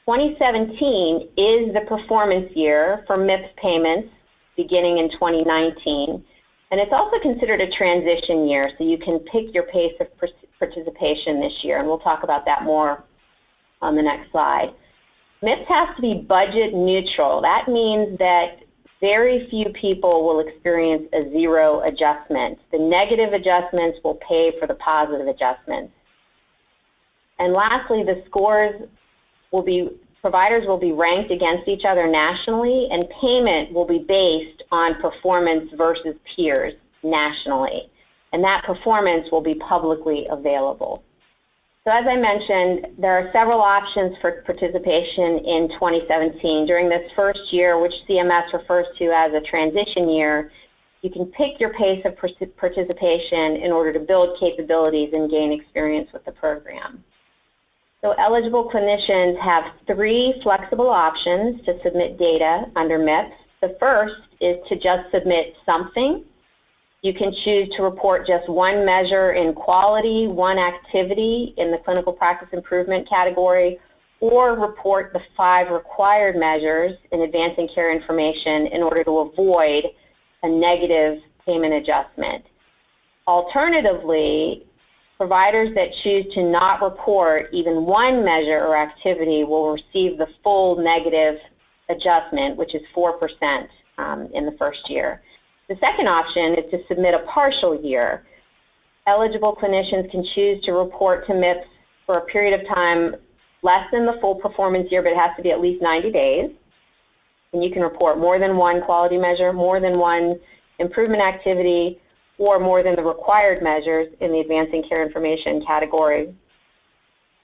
2017 is the performance year for MIPS payments beginning in 2019. And it's also considered a transition year, so you can pick your pace of participation this year, and we'll talk about that more on the next slide. MIPS has to be budget neutral. That means that very few people will experience a zero adjustment. The negative adjustments will pay for the positive adjustments. And lastly, the scores will be, providers will be ranked against each other nationally, and payment will be based on performance versus peers nationally. And that performance will be publicly available. So as I mentioned, there are several options for participation in 2017. During this first year, which CMS refers to as a transition year, you can pick your pace of participation in order to build capabilities and gain experience with the program. So eligible clinicians have 3 flexible options to submit data under MIPS. The first is to just submit something. You can choose to report just one measure in quality, one activity in the clinical practice improvement category, or report the 5 required measures in advancing care information in order to avoid a negative payment adjustment. Alternatively, providers that choose to not report even one measure or activity will receive the full negative adjustment, which is 4% in the first year. The second option is to submit a partial year. Eligible clinicians can choose to report to MIPS for a period of time less than the full performance year, but it has to be at least 90 days. And you can report more than one quality measure, more than one improvement activity, or more than the required measures in the advancing care information category.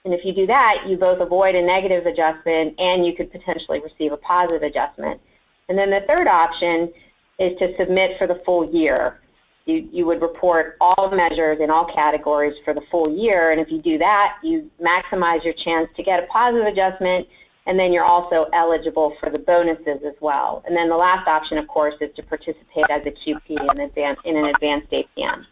And if you do that, you both avoid a negative adjustment and you could potentially receive a positive adjustment. And then the third option is to submit for the full year. You would report all measures in all categories for the full year, and if you do that, you maximize your chance to get a positive adjustment, and then you're also eligible for the bonuses as well. And then the last option, of course, is to participate as a QP in an advanced APM.